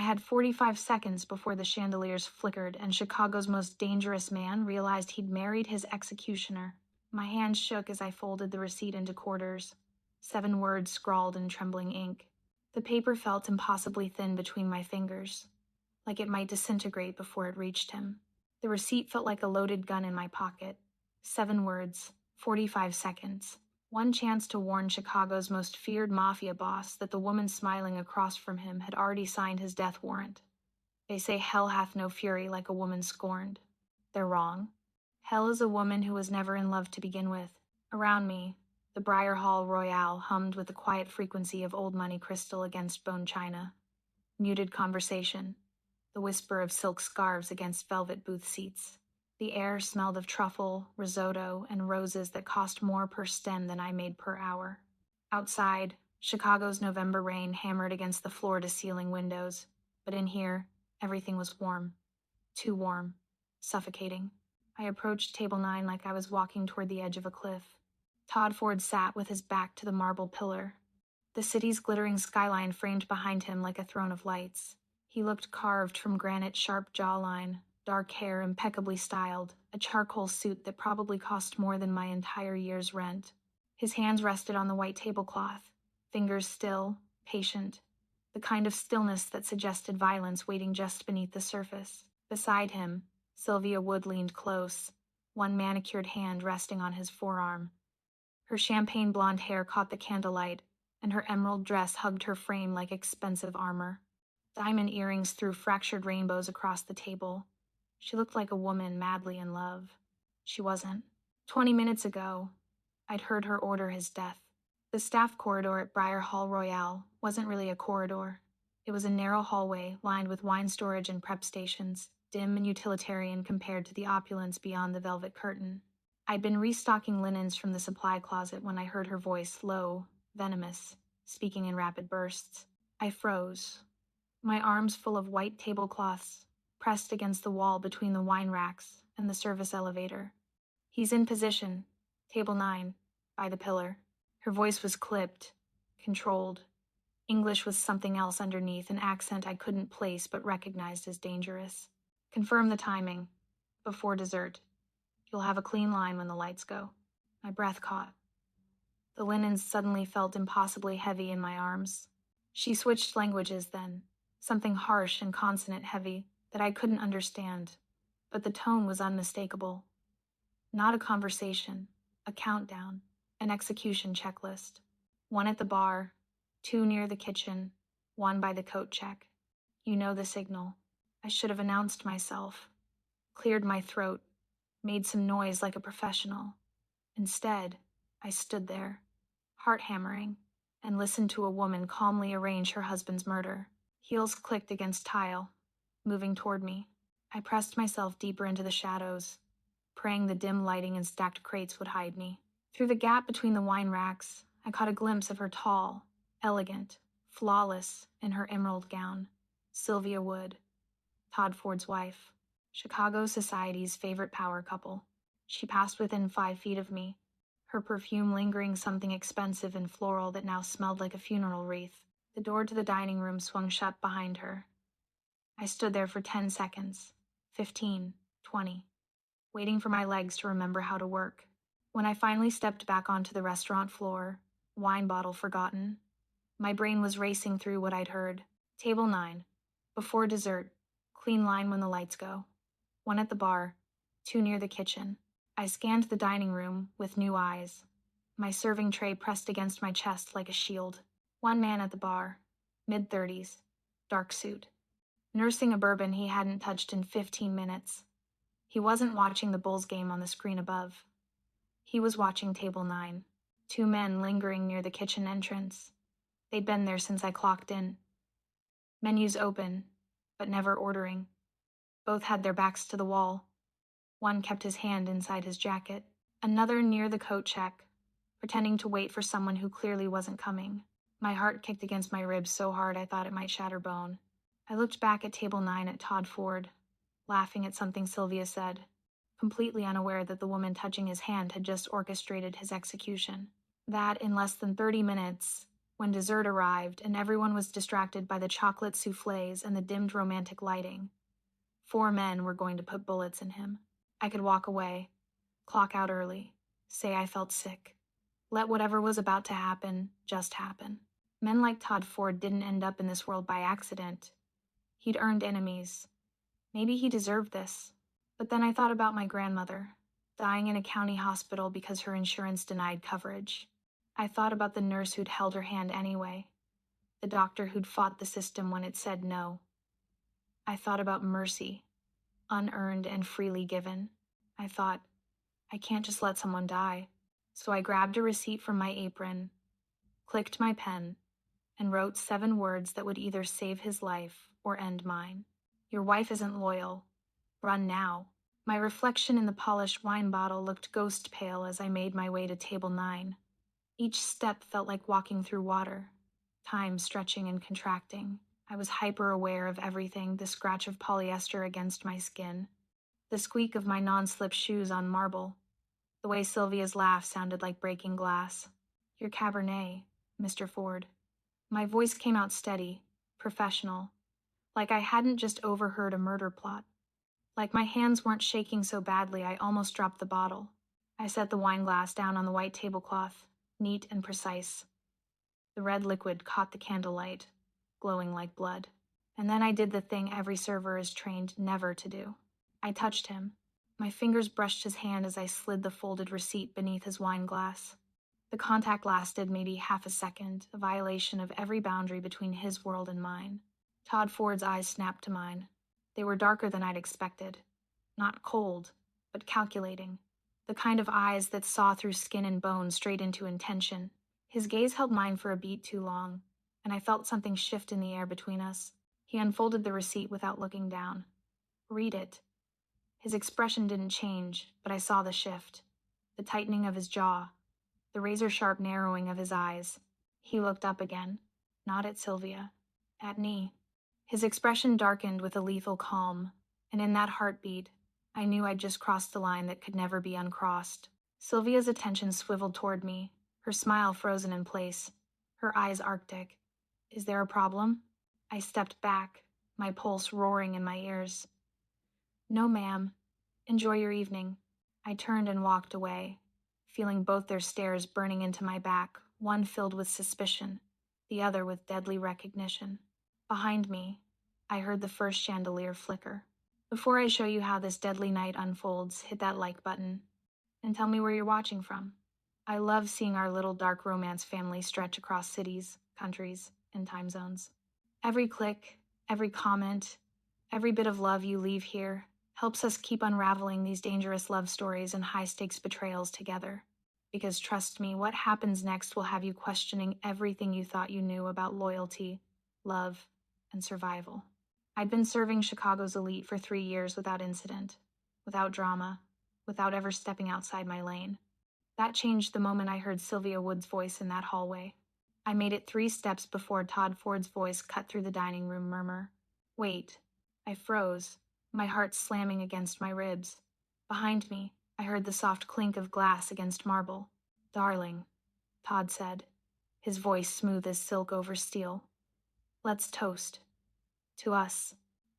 had 45 seconds before the chandeliers flickered and Chicago's most dangerous man realized he'd married his executioner. My hand shook as I folded the receipt into quarters, 7 words scrawled in trembling ink. The paper felt impossibly thin between my fingers, like it might disintegrate before it reached him. The receipt felt like a loaded gun in my pocket. 7 words, 45 seconds. One chance to warn Chicago's most feared mafia boss that the woman smiling across from him had already signed his death warrant. They say hell hath no fury like a woman scorned. They're wrong. Hell is a woman who was never in love to begin with. Around me, the Briar Hall Royale hummed with the quiet frequency of old money crystal against bone china. Muted conversation, the whisper of silk scarves against velvet booth seats. The air smelled of truffle, risotto, and roses that cost more per stem than I made per hour. Outside, Chicago's November rain hammered against the floor-to-ceiling windows, but in here, everything was warm. Too warm. Suffocating. I approached table 9 like I was walking toward the edge of a cliff. Todd Ford sat with his back to the marble pillar, the city's glittering skyline framed behind him like a throne of lights. He looked carved from granite, sharp jawline, dark hair impeccably styled, a charcoal suit that probably cost more than my entire year's rent. His hands rested on the white tablecloth, fingers still, patient, the kind of stillness that suggested violence waiting just beneath the surface. Beside him, Sylvia Wood leaned close, one manicured hand resting on his forearm. Her champagne blonde hair caught the candlelight, and her emerald dress hugged her frame like expensive armor. Diamond earrings threw fractured rainbows across the table. She looked like a woman madly in love. She wasn't. 20 minutes ago, I'd heard her order his death. The staff corridor at Briar Hall Royale wasn't really a corridor. It was a narrow hallway lined with wine storage and prep stations, dim and utilitarian compared to the opulence beyond the velvet curtain. I'd been restocking linens from the supply closet when I heard her voice, low, venomous, speaking in rapid bursts. I froze, my arms full of white tablecloths, pressed against the wall between the wine racks and the service elevator. He's in position, table 9, by the pillar. Her voice was clipped, controlled. English was something else underneath, an accent I couldn't place but recognized as dangerous. Confirm the timing. Before dessert. You'll have a clean line when the lights go. My breath caught. The linens suddenly felt impossibly heavy in my arms. She switched languages then, something harsh and consonant-heavy that I couldn't understand, but the tone was unmistakable. Not a conversation, a countdown, an execution checklist. 1 at the bar, 2 near the kitchen, 1 by the coat check. You know the signal. I should have announced myself, cleared my throat, made some noise like a professional. Instead, I stood there, heart-hammering, and listened to a woman calmly arrange her husband's murder. Heels clicked against tile, moving toward me. I pressed myself deeper into the shadows, praying the dim lighting and stacked crates would hide me. Through the gap between the wine racks, I caught a glimpse of her tall, elegant, flawless in her emerald gown. Sylvia Wood, Todd Ford's wife, Chicago society's favorite power couple. She passed within 5 feet of me, her perfume lingering something expensive and floral that now smelled like a funeral wreath. The door to the dining room swung shut behind her. I stood there for 10 seconds, 15, 20, waiting for my legs to remember how to work. When I finally stepped back onto the restaurant floor, wine bottle forgotten, my brain was racing through what I'd heard. Table 9, before dessert, clean line when the lights go. 1 at the bar, 2 near the kitchen. I scanned the dining room with new eyes, my serving tray pressed against my chest like a shield. 1 man at the bar, mid-30s, dark suit, nursing a bourbon he hadn't touched in 15 minutes. He wasn't watching the Bulls game on the screen above. He was watching table 9, 2 men lingering near the kitchen entrance. They'd been there since I clocked in. Menus open, but never ordering. Both had their backs to the wall. One kept his hand inside his jacket, another near the coat check, pretending to wait for someone who clearly wasn't coming. My heart kicked against my ribs so hard I thought it might shatter bone. I looked back at table 9 at Todd Ford, laughing at something Sylvia said, completely unaware that the woman touching his hand had just orchestrated his execution. That in less than 30 minutes, When dessert arrived and everyone was distracted by the chocolate soufflés and the dimmed romantic lighting, 4 men were going to put bullets in him. I could walk away, clock out early, say I felt sick. Let whatever was about to happen just happen. Men like Todd Ford didn't end up in this world by accident. He'd earned enemies. Maybe he deserved this. But then I thought about my grandmother, dying in a county hospital because her insurance denied coverage. I thought about the nurse who'd held her hand anyway, the doctor who'd fought the system when it said no. I thought about mercy, unearned and freely given. I thought, I can't just let someone die. So I grabbed a receipt from my apron, clicked my pen, and wrote 7 words that would either save his life or end mine. Your wife isn't loyal. Run now. My reflection in the polished wine bottle looked ghost pale as I made my way to table 9. Each step felt like walking through water, time stretching and contracting. I was hyper-aware of everything, the scratch of polyester against my skin, the squeak of my non-slip shoes on marble, the way Sylvia's laugh sounded like breaking glass. Your Cabernet, Mr. Ford. My voice came out steady, professional, like I hadn't just overheard a murder plot. Like my hands weren't shaking so badly I almost dropped the bottle. I set the wine glass down on the white tablecloth, neat and precise. The red liquid caught the candlelight, glowing like blood. And then I did the thing every server is trained never to do. I touched him. My fingers brushed his hand as I slid the folded receipt beneath his wine glass. The contact lasted maybe half a second, a violation of every boundary between his world and mine. Todd Ford's eyes snapped to mine. They were darker than I'd expected. Not cold, but calculating. The kind of eyes that saw through skin and bone straight into intention. His gaze held mine for a beat too long, and I felt something shift in the air between us. He unfolded the receipt without looking down. Read it. His expression didn't change, but I saw the shift. The tightening of his jaw. The razor-sharp narrowing of his eyes. He looked up again. Not at Sylvia. At me. His expression darkened with a lethal calm, and in that heartbeat, I knew I'd just crossed a line that could never be uncrossed. Sylvia's attention swiveled toward me, her smile frozen in place, her eyes arctic. Is there a problem? I stepped back, my pulse roaring in my ears. No, ma'am. Enjoy your evening. I turned and walked away, feeling both their stares burning into my back, one filled with suspicion, the other with deadly recognition. Behind me, I heard the first chandelier flicker. Before I show you how this deadly night unfolds, hit that like button, and tell me where you're watching from. I love seeing our little dark romance family stretch across cities, countries, and time zones. Every click, every comment, every bit of love you leave here helps us keep unraveling these dangerous love stories and high-stakes betrayals together. Because trust me, what happens next will have you questioning everything you thought you knew about loyalty, love, and survival. I'd been serving Chicago's elite for 3 years without incident, without drama, without ever stepping outside my lane. That changed the moment I heard Sylvia Wood's voice in that hallway. I made it 3 steps before Todd Ford's voice cut through the dining room murmur. Wait. I froze, my heart slamming against my ribs. Behind me, I heard the soft clink of glass against marble. Darling, Todd said, his voice smooth as silk over steel. Let's toast. To us.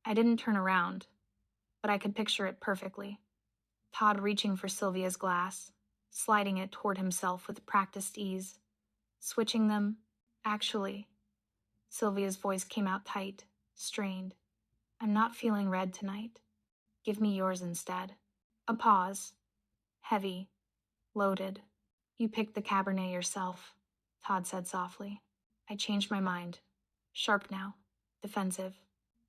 I didn't turn around, but I could picture it perfectly. Todd reaching for Sylvia's glass, sliding it toward himself with practiced ease, switching them. Actually, Sylvia's voice came out tight, strained. I'm not feeling red tonight. Give me yours instead. A pause. Heavy. Loaded. You picked the Cabernet yourself, Todd said softly. I changed my mind. Sharp now. Defensive.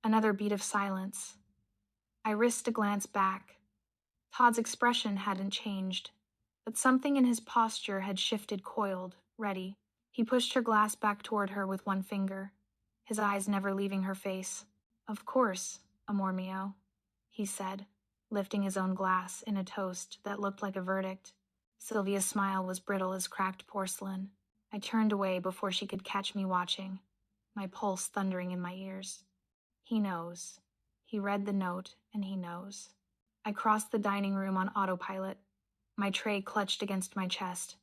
Another beat of silence. I risked a glance back. Todd's expression hadn't changed, but something in his posture had shifted, coiled, ready. He pushed her glass back toward her with one finger, his eyes never leaving her face. Of course, amor mio, he said, lifting his own glass in a toast that looked like a verdict. Sylvia's smile was brittle as cracked porcelain. I turned away before she could catch me watching, my pulse thundering in my ears. He knows. He read the note, and he knows. I crossed the dining room on autopilot, my tray clutched against my chest.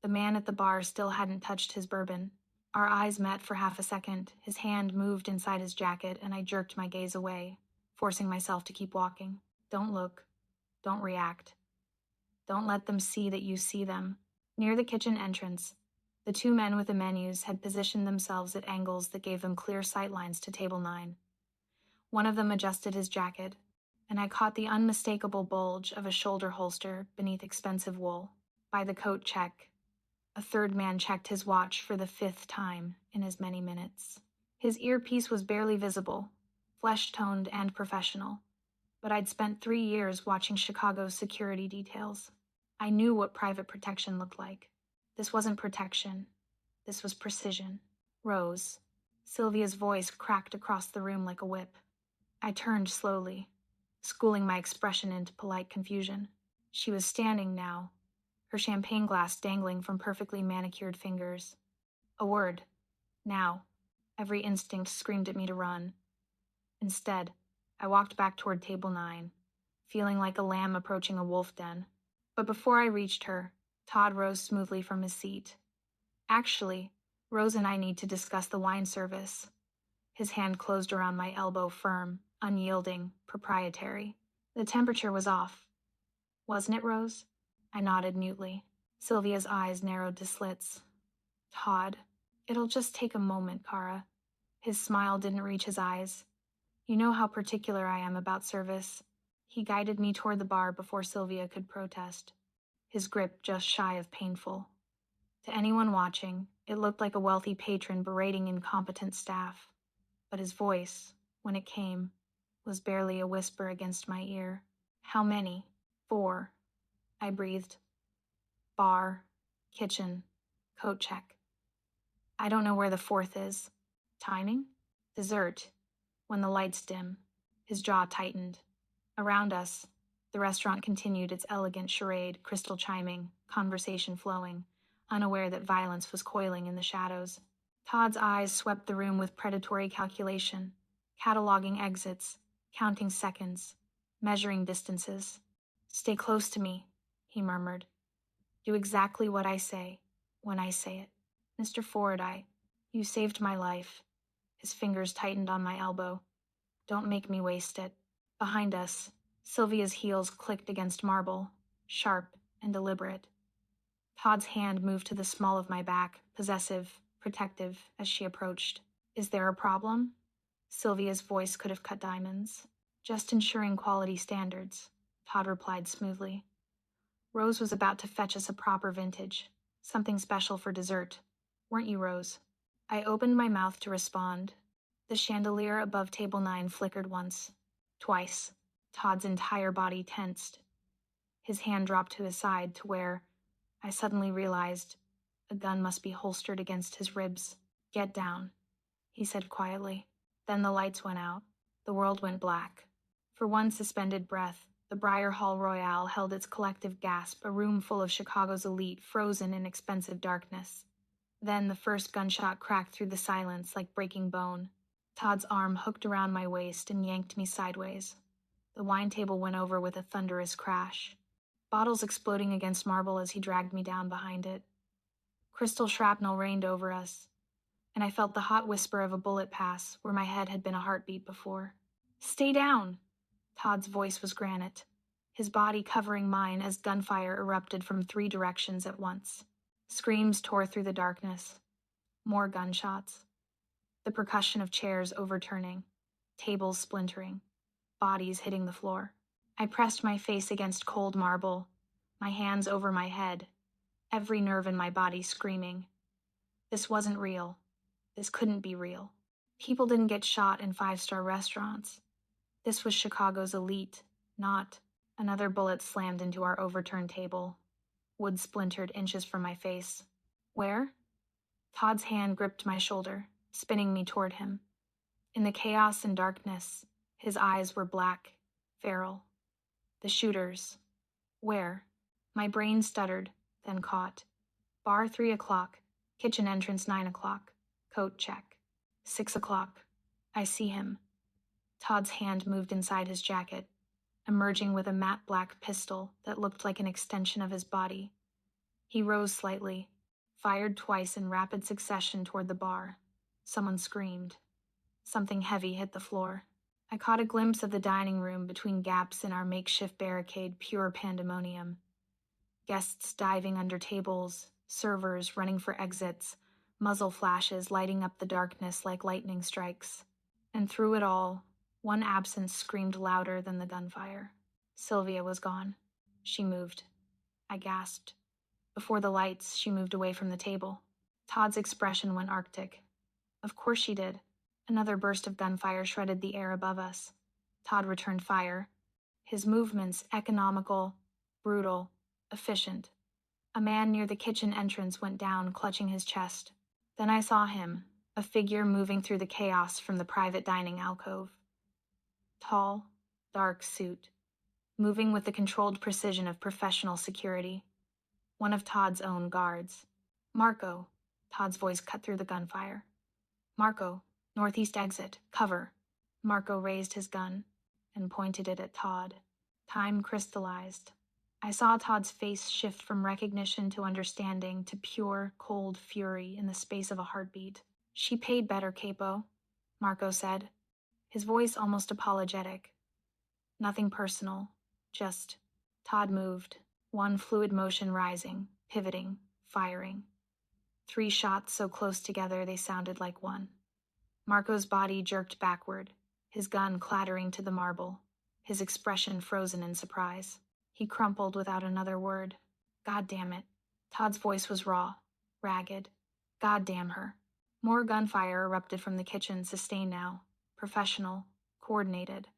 The man at the bar still hadn't touched his bourbon. Our eyes met for half a second. His hand moved inside his jacket, and I jerked my gaze away, forcing myself to keep walking. Don't look. Don't react. Don't let them see that you see them. Near the kitchen entrance, the two men with the menus had positioned themselves at angles that gave them clear sightlines to table 9. One of them adjusted his jacket, and I caught the unmistakable bulge of a shoulder holster beneath expensive wool. By the coat check, a third man checked his watch for the 5th time in as many minutes. His earpiece was barely visible, flesh-toned and professional, but I'd spent 3 years watching Chicago's security details. I knew what private protection looked like. This wasn't protection. This was precision. Rose. Sylvia's voice cracked across the room like a whip. I turned slowly, schooling my expression into polite confusion. She was standing now, her champagne glass dangling from perfectly manicured fingers. A word. Now. Every instinct screamed at me to run. Instead, I walked back toward table 9, feeling like a lamb approaching a wolf den. But before I reached her, Todd rose smoothly from his seat. Actually, Rose and I need to discuss the wine service. His hand closed around my elbow, firm, unyielding, proprietary. The temperature was off. Wasn't it, Rose? I nodded mutely. Sylvia's eyes narrowed to slits. Todd, it'll just take a moment, Kara. His smile didn't reach his eyes. You know how particular I am about service. He guided me toward the bar before Sylvia could protest, his grip just shy of painful. To anyone watching, it looked like a wealthy patron berating incompetent staff. But his voice, when it came, was barely a whisper against my ear. How many? 4. I breathed. Bar, kitchen, coat check. I don't know where the 4th is. Timing? Dessert. When the lights dim. His jaw tightened. Around us, the restaurant continued its elegant charade, crystal chiming, conversation flowing, unaware that violence was coiling in the shadows. Todd's eyes swept the room with predatory calculation, cataloging exits, counting seconds, measuring distances. Stay close to me, he murmured. Do exactly what I say, when I say it. Mr. Ford, you saved my life. His fingers tightened on my elbow. Don't make me waste it. Behind us, Sylvia's heels clicked against marble, sharp and deliberate. Todd's hand moved to the small of my back, possessive, protective, as she approached. Is there a problem? Sylvia's voice could have cut diamonds. Just ensuring quality standards, Todd replied smoothly. Rose was about to fetch us a proper vintage, something special for dessert. Weren't you, Rose? I opened my mouth to respond. The chandelier above table 9 flickered once, twice. Todd's entire body tensed. His hand dropped to his side to where, I suddenly realized, a gun must be holstered against his ribs. Get down, he said quietly. Then the lights went out. The world went black. For one suspended breath, the Briar Hall Royale held its collective gasp, a room full of Chicago's elite, frozen in expensive darkness. Then the first gunshot cracked through the silence like breaking bone. Todd's arm hooked around my waist and yanked me sideways. The wine table went over with a thunderous crash, bottles exploding against marble as he dragged me down behind it. Crystal shrapnel rained over us, and I felt the hot whisper of a bullet pass where my head had been a heartbeat before. Stay down! Todd's voice was granite, his body covering mine as gunfire erupted from 3 directions at once. Screams tore through the darkness. More gunshots. The percussion of chairs overturning, tables splintering, bodies hitting the floor. I pressed my face against cold marble, my hands over my head, every nerve in my body screaming. This wasn't real. This couldn't be real. People didn't get shot in 5-star restaurants. This was Chicago's elite, not. Another bullet slammed into our overturned table. Wood splintered inches from my face. Where? Todd's hand gripped my shoulder, spinning me toward him. In the chaos and darkness, his eyes were black, feral. The shooters. Where? My brain stuttered, then caught. Bar 3 o'clock, kitchen entrance 9 o'clock, coat check. 6 o'clock. I see him. Todd's hand moved inside his jacket, emerging with a matte black pistol that looked like an extension of his body. He rose slightly, fired twice in rapid succession toward the bar. Someone screamed. Something heavy hit the floor. I caught a glimpse of the dining room between gaps in our makeshift barricade, pure pandemonium. Guests diving under tables, servers running for exits, muzzle flashes lighting up the darkness like lightning strikes. And through it all, one absence screamed louder than the gunfire. Sylvia was gone. She moved. I gasped. Before the lights, she moved away from the table. Todd's expression went arctic. Of course she did. Another burst of gunfire shredded the air above us. Todd returned fire. His movements economical, brutal, efficient. A man near the kitchen entrance went down, clutching his chest. Then I saw him, a figure moving through the chaos from the private dining alcove. Tall, dark suit, moving with the controlled precision of professional security. One of Todd's own guards. Marco, Todd's voice cut through the gunfire. Marco, northeast exit, cover. Marco raised his gun and pointed it at Todd. Time crystallized. I saw Todd's face shift from recognition to understanding to pure, cold fury in the space of a heartbeat. She paid better, Capo, Marco said, his voice almost apologetic. Nothing personal, just. Todd moved, one fluid motion rising, pivoting, firing. 3 shots so close together they sounded like one. Marco's body jerked backward, his gun clattering to the marble, his expression frozen in surprise. He crumpled without another word. God damn it. Todd's voice was raw, ragged. God damn her. More gunfire erupted from the kitchen, sustained now, professional, coordinated.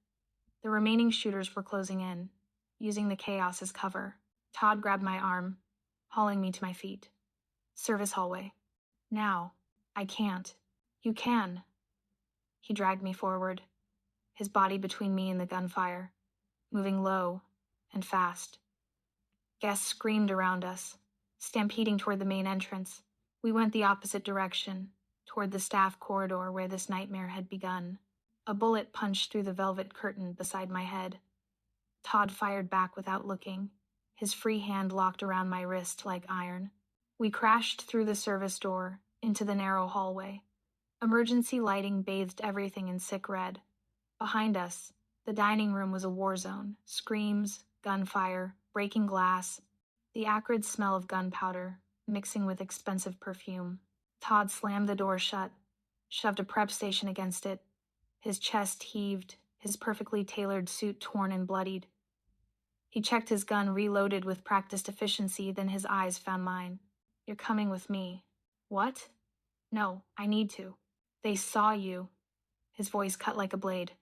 The remaining shooters were closing in, using the chaos as cover. Todd grabbed my arm, hauling me to my feet. Service hallway. Now. I can't. You can. He dragged me forward, his body between me and the gunfire, moving low and fast. Guests screamed around us, stampeding toward the main entrance. We went the opposite direction, toward the staff corridor where this nightmare had begun. A bullet punched through the velvet curtain beside my head. Todd fired back without looking, his free hand locked around my wrist like iron. We crashed through the service door, into the narrow hallway. Emergency lighting bathed everything in sick red. Behind us, the dining room was a war zone. Screams, gunfire, breaking glass, the acrid smell of gunpowder mixing with expensive perfume. Todd slammed the door shut, shoved a prep station against it. His chest heaved, his perfectly tailored suit torn and bloodied. He checked his gun, reloaded with practiced efficiency, then his eyes found mine. You're coming with me. What? No, I need to. They saw you. His voice cut like a blade.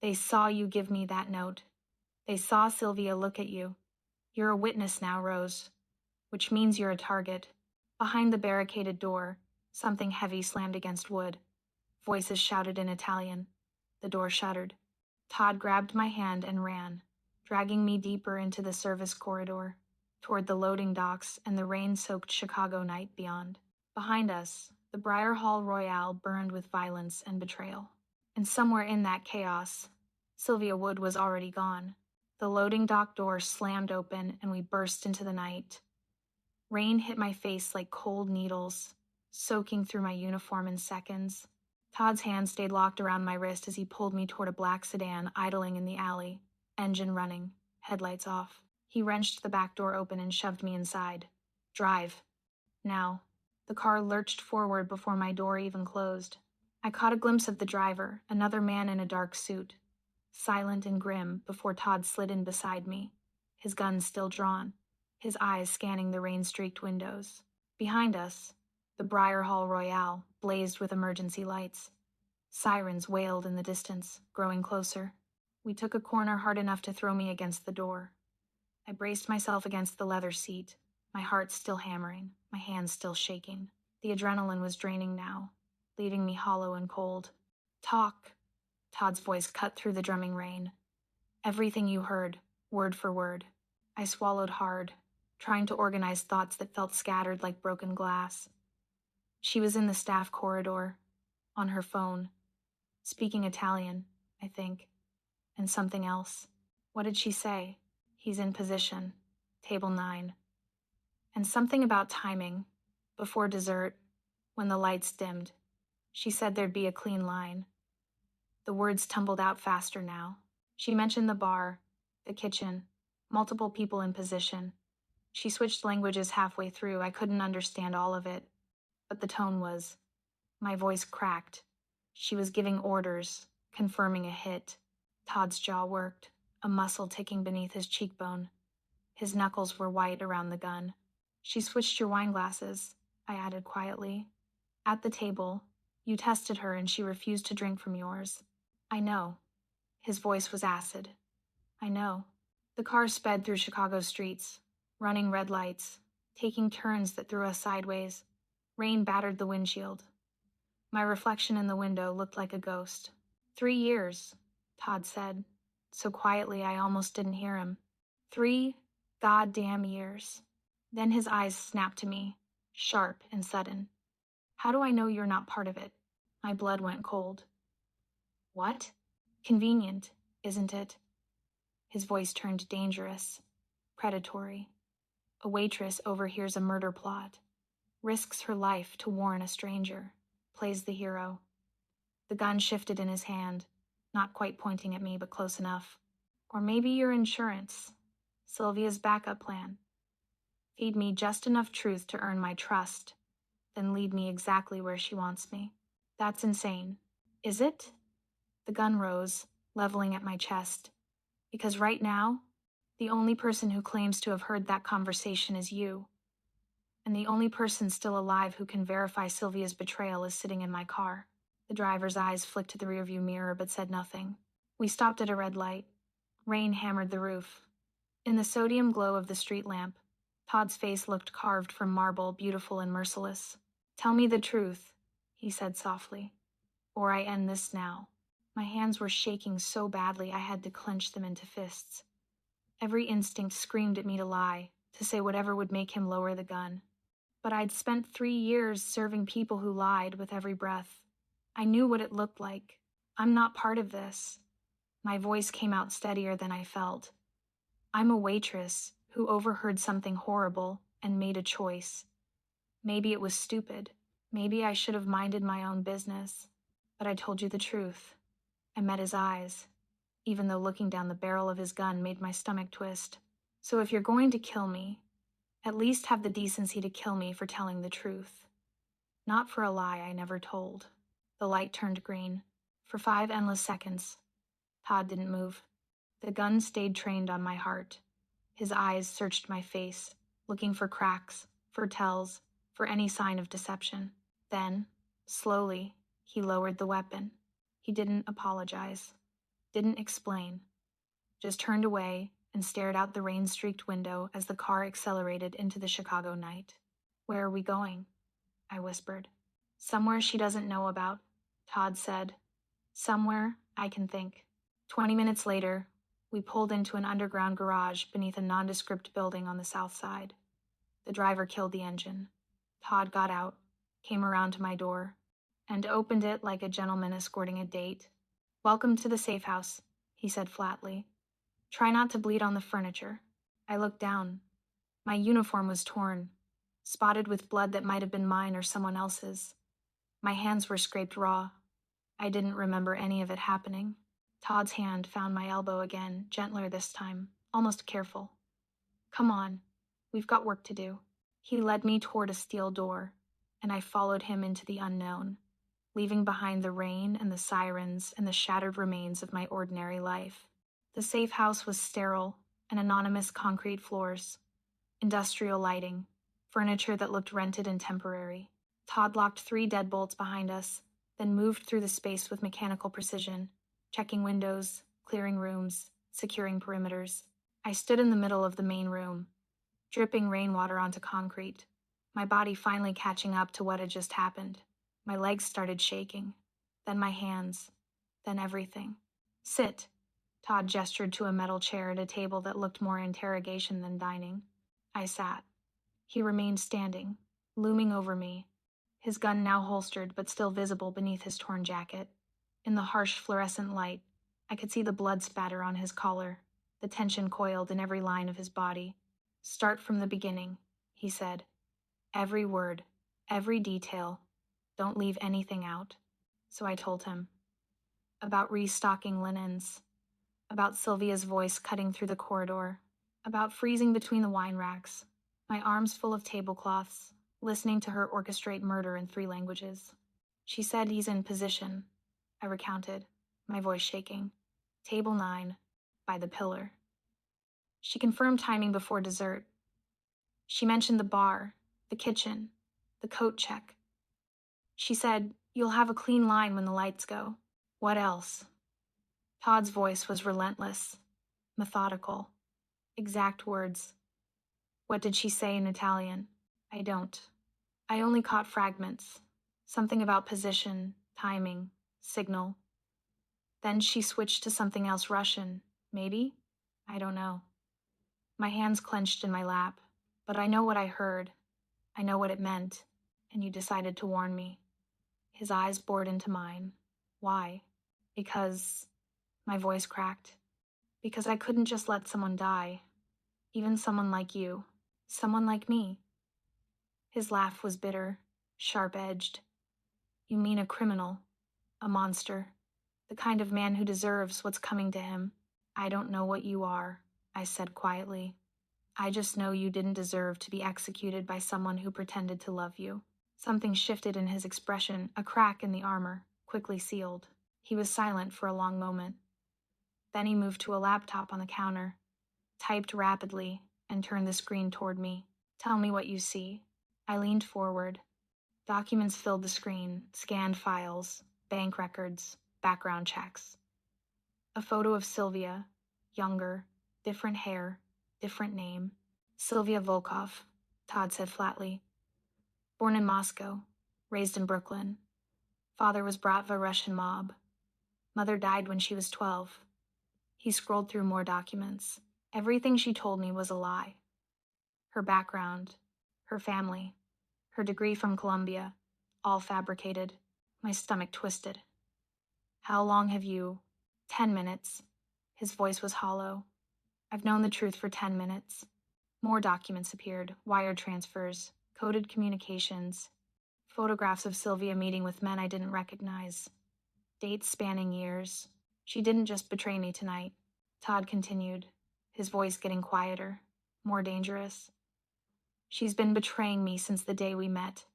They saw you give me that note. They saw Sylvia look at you. You're a witness now, Rose, which means you're a target. Behind the barricaded door, something heavy slammed against wood. Voices shouted in Italian. The door shuttered. Todd grabbed my hand and ran, dragging me deeper into the service corridor, toward the loading docks and the rain-soaked Chicago night beyond. Behind us, the Briar Hall Royale burned with violence and betrayal. And somewhere in that chaos, Sylvia Wood was already gone. The loading dock door slammed open and we burst into the night. Rain hit my face like cold needles, soaking through my uniform in seconds. Todd's hand stayed locked around my wrist as he pulled me toward a black sedan idling in the alley, engine running, headlights off. He wrenched the back door open and shoved me inside. Drive. Now. The car lurched forward before my door even closed. I caught a glimpse of the driver, another man in a dark suit, silent and grim before Todd slid in beside me, his gun still drawn, his eyes scanning the rain-streaked windows. Behind us, the Briar Hall Royale blazed with emergency lights. Sirens wailed in the distance, growing closer. We took a corner hard enough to throw me against the door. I braced myself against the leather seat, my heart still hammering, my hands still shaking. The adrenaline was draining now, leaving me hollow and cold. Talk, Todd's voice cut through the drumming rain. Everything you heard, word for word. I swallowed hard, trying to organize thoughts that felt scattered like broken glass. She was in the staff corridor, on her phone, speaking Italian, I think, and something else. What did she say? He's in position, table 9. And something about timing. Before dessert, when the lights dimmed, she said there'd be a clean line. The words tumbled out faster now. She mentioned the bar, the kitchen, multiple people in position. She switched languages halfway through. I couldn't understand all of it, but the tone was. My voice cracked. She was giving orders, confirming a hit. Todd's jaw worked, a muscle ticking beneath his cheekbone. His knuckles were white around the gun. She switched your wine glasses, I added quietly. At the table, you tested her and she refused to drink from yours. I know. His voice was acid. I know. The car sped through Chicago's streets, running red lights, taking turns that threw us sideways. Rain battered the windshield. My reflection in the window looked like a ghost. 3 years, Todd said, so quietly I almost didn't hear him. 3 goddamn years. Then his eyes snapped to me, sharp and sudden. How do I know you're not part of it? My blood went cold. What? Convenient, isn't it? His voice turned dangerous, predatory. A waitress overhears a murder plot, risks her life to warn a stranger, plays the hero. The gun shifted in his hand, not quite pointing at me, but close enough. Or maybe your insurance, Sylvia's backup plan. Feed me just enough truth to earn my trust, then lead me exactly where she wants me. That's insane. Is it? The gun rose, leveling at my chest. Because right now, the only person who claims to have heard that conversation is you. And the only person still alive who can verify Sylvia's betrayal is sitting in my car. The driver's eyes flicked to the rearview mirror but said nothing. We stopped at a red light. Rain hammered the roof. In the sodium glow of the street lamp, Todd's face looked carved from marble, beautiful and merciless. Tell me the truth, he said softly, or I end this now. My hands were shaking so badly I had to clench them into fists. Every instinct screamed at me to lie, to say whatever would make him lower the gun. But I'd spent 3 years serving people who lied with every breath. I knew what it looked like. I'm not part of this. My voice came out steadier than I felt. I'm a waitress who overheard something horrible and made a choice. Maybe it was stupid. Maybe I should have minded my own business. But I told you the truth. I met his eyes, even though looking down the barrel of his gun made my stomach twist. So if you're going to kill me, at least have the decency to kill me for telling the truth. Not for a lie I never told. The light turned green. For 5 endless seconds, Todd didn't move. The gun stayed trained on my heart. His eyes searched my face, looking for cracks, for tells, for any sign of deception. Then, slowly, he lowered the weapon. He didn't apologize, didn't explain, just turned away and stared out the rain-streaked window as the car accelerated into the Chicago night. Where are we going? I whispered. Somewhere she doesn't know about, Todd said. Somewhere I can think. 20 minutes later, we pulled into an underground garage beneath a nondescript building on the south side. The driver killed the engine. Todd got out, came around to my door, and opened it like a gentleman escorting a date. Welcome to the safe house, he said flatly. Try not to bleed on the furniture. I looked down. My uniform was torn, spotted with blood that might have been mine or someone else's. My hands were scraped raw. I didn't remember any of it happening. Todd's hand found my elbow again, gentler this time, almost careful. Come on, we've got work to do. He led me toward a steel door, and I followed him into the unknown, leaving behind the rain and the sirens and the shattered remains of my ordinary life. The safe house was sterile and anonymous concrete floors, industrial lighting, furniture that looked rented and temporary. Todd locked 3 deadbolts behind us, then moved through the space with mechanical precision, checking windows, clearing rooms, securing perimeters. I stood in the middle of the main room, dripping rainwater onto concrete, my body finally catching up to what had just happened. My legs started shaking, then my hands, then everything. Sit, Todd gestured to a metal chair at a table that looked more interrogation than dining. I sat. He remained standing, looming over me, his gun now holstered but still visible beneath his torn jacket. In the harsh fluorescent light, I could see the blood spatter on his collar, the tension coiled in every line of his body. Start from the beginning, he said. Every word. Every detail. Don't leave anything out. So I told him. About restocking linens. About Sylvia's voice cutting through the corridor. About freezing between the wine racks. My arms full of tablecloths, listening to her orchestrate murder in 3 languages. She said he's in position. I recounted, my voice shaking. Table 9, by the pillar. She confirmed timing before dessert. She mentioned the bar, the kitchen, the coat check. She said, you'll have a clean line when the lights go. What else? Todd's voice was relentless, methodical, exact words. What did she say in Italian? I don't. I only caught fragments. Something about position, timing, signal. Then she switched to something else Russian, maybe? I don't know. My hands clenched in my lap, but I know what I heard. I know what it meant, and you decided to warn me. His eyes bored into mine. Why? Because... My voice cracked. Because I couldn't just let someone die. Even someone like you. Someone like me. His laugh was bitter, sharp-edged. You mean a criminal, a monster, the kind of man who deserves what's coming to him. I don't know what you are, I said quietly. I just know you didn't deserve to be executed by someone who pretended to love you. Something shifted in his expression, a crack in the armor, quickly sealed. He was silent for a long moment. Then he moved to a laptop on the counter, typed rapidly, and turned the screen toward me. Tell me what you see. I leaned forward. Documents filled the screen, scanned files, bank records, background checks. A photo of Sylvia, younger, different hair, different name. Sylvia Volkov, Todd said flatly. Born in Moscow, raised in Brooklyn. Father was Bratva Russian mob. Mother died when she was 12. He scrolled through more documents. Everything she told me was a lie. Her background, her family, her degree from Columbia, all fabricated. My stomach twisted. How long have you? 10 minutes. His voice was hollow. I've known the truth for 10 minutes. More documents appeared, wire transfers, coded communications, photographs of Sylvia meeting with men I didn't recognize, dates spanning years. She didn't just betray me tonight, Todd continued, his voice getting quieter, more dangerous. She's been betraying me since the day we met.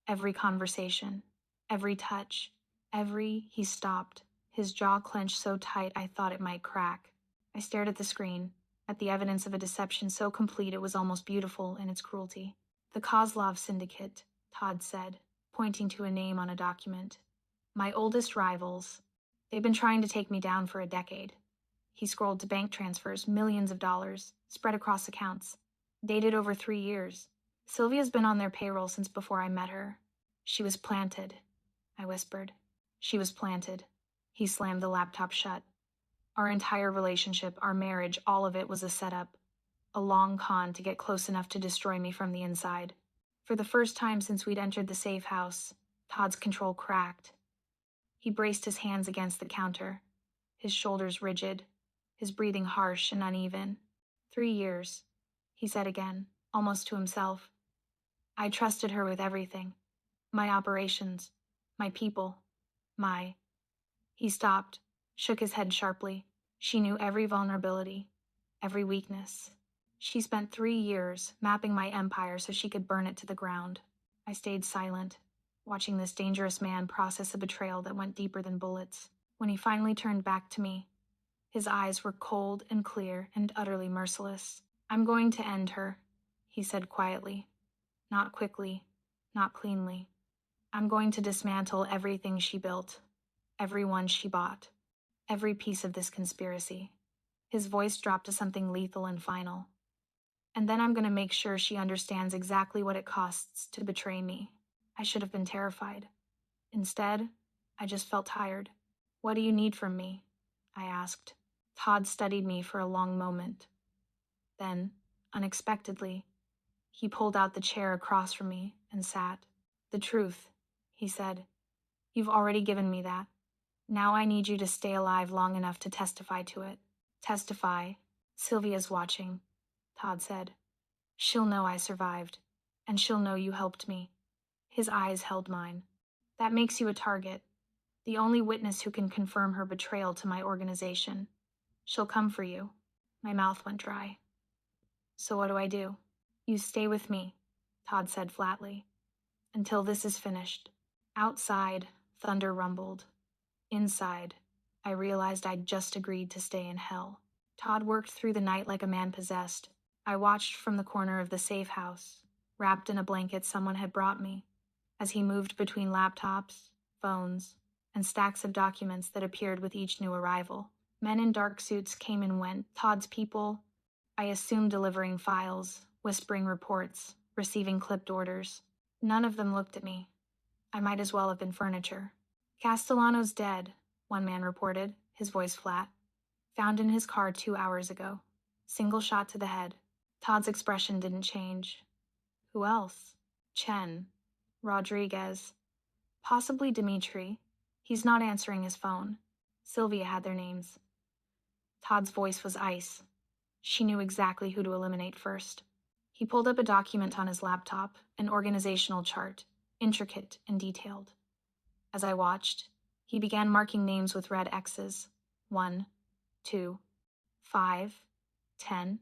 Every conversation, every touch, he stopped, his jaw clenched so tight I thought it might crack. I stared at the screen, at the evidence of a deception so complete it was almost beautiful in its cruelty. The Kozlov Syndicate, Todd said, pointing to a name on a document. My oldest rivals. They've been trying to take me down for a decade. He scrolled to bank transfers, millions of dollars, spread across accounts, dated over 3 years. Sylvia's been on their payroll since before I met her. She was planted, I whispered. She was planted. He slammed the laptop shut. Our entire relationship, our marriage, all of it was a setup. A long con to get close enough to destroy me from the inside. For the first time since we'd entered the safe house, Todd's control cracked. He braced his hands against the counter, his shoulders rigid, his breathing harsh and uneven. 3 years, he said again, almost to himself. I trusted her with everything. My operations, my people, my... He stopped, shook his head sharply. She knew every vulnerability, every weakness. She spent 3 years mapping my empire so she could burn it to the ground. I stayed silent, watching this dangerous man process a betrayal that went deeper than bullets. When he finally turned back to me, his eyes were cold and clear and utterly merciless. I'm going to end her, he said quietly. Not quickly, not cleanly. I'm going to dismantle everything she built, everyone she bought, every piece of this conspiracy. His voice dropped to something lethal and final. And then I'm going to make sure she understands exactly what it costs to betray me. I should have been terrified. Instead, I just felt tired. What do you need from me? I asked. Todd studied me for a long moment. Then, unexpectedly, he pulled out the chair across from me and sat. The truth, he said. You've already given me that. Now I need you to stay alive long enough to testify to it. Testify. Sylvia's watching, Todd said. She'll know I survived, and she'll know you helped me. His eyes held mine. That makes you a target. The only witness who can confirm her betrayal to my organization. She'll come for you. My mouth went dry. So what do I do? You stay with me, Todd said flatly. Until this is finished. Outside, thunder rumbled. Inside, I realized I'd just agreed to stay in hell. Todd worked through the night like a man possessed. I watched from the corner of the safe house, wrapped in a blanket someone had brought me, as he moved between laptops, phones, and stacks of documents that appeared with each new arrival. Men in dark suits came and went. Todd's people, I assumed, delivering files, whispering reports, receiving clipped orders. None of them looked at me. I might as well have been furniture. Castellano's dead, one man reported, his voice flat. Found in his car 2 hours ago. Single shot to the head. Todd's expression didn't change. Who else? Chen. Rodriguez. Possibly Dimitri. He's not answering his phone. Sylvia had their names. Todd's voice was ice. She knew exactly who to eliminate first. He pulled up a document on his laptop, an organizational chart, intricate and detailed. As I watched, he began marking names with red X's. 1, 2, 5, 10.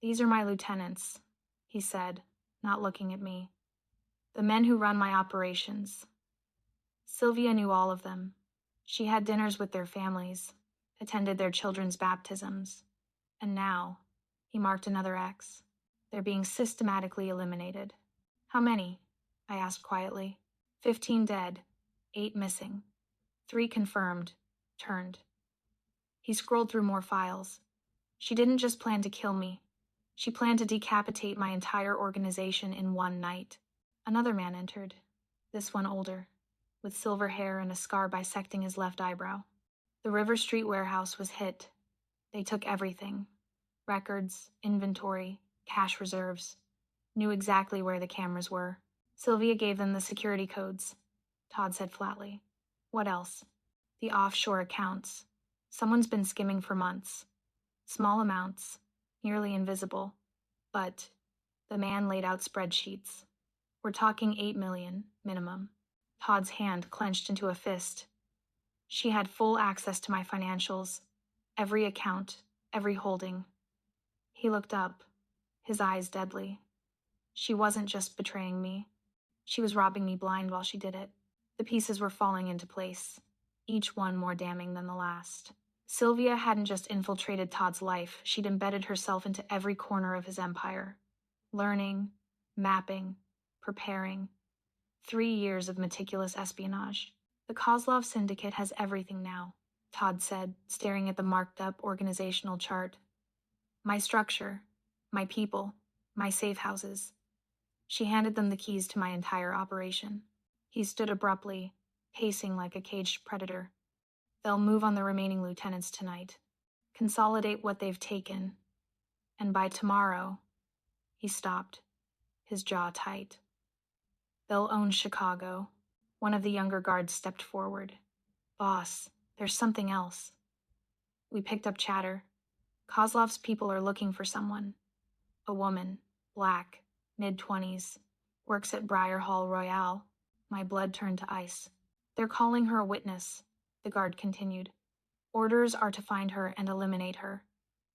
These are my lieutenants, he said, not looking at me. The men who run my operations. Sylvia knew all of them. She had dinners with their families, attended their children's baptisms. And now, he marked another X. They're being systematically eliminated. How many? I asked quietly. 15 dead, 8 missing, 3 confirmed, turned. He scrolled through more files. She didn't just plan to kill me. She planned to decapitate my entire organization in one night. Another man entered, this one older, with silver hair and a scar bisecting his left eyebrow. The River Street warehouse was hit. They took everything. Records, inventory, cash reserves. Knew exactly where the cameras were. Sylvia gave them the security codes, Todd said flatly. What else? The offshore accounts. Someone's been skimming for months. Small amounts, nearly invisible. But the man laid out spreadsheets. We're talking 8 million, minimum. Todd's hand clenched into a fist. She had full access to my financials. Every account, every holding. He looked up, his eyes deadly. She wasn't just betraying me. She was robbing me blind while she did it. The pieces were falling into place, each one more damning than the last. Sylvia hadn't just infiltrated Todd's life, she'd embedded herself into every corner of his empire. Learning, mapping, preparing. 3 years of meticulous espionage. The Kozlov Syndicate has everything now, Todd said, staring at the marked-up organizational chart. My structure, my people, my safe houses. She handed them the keys to my entire operation. He stood abruptly, pacing like a caged predator. They'll move on the remaining lieutenants tonight, consolidate what they've taken, and by tomorrow, he stopped, his jaw tight. They'll own Chicago. One of the younger guards stepped forward. Boss, there's something else. We picked up chatter. Kozlov's people are looking for someone. A woman, black, mid-20s, works at Briar Hall Royale. My blood turned to ice. They're calling her a witness, the guard continued. Orders are to find her and eliminate her.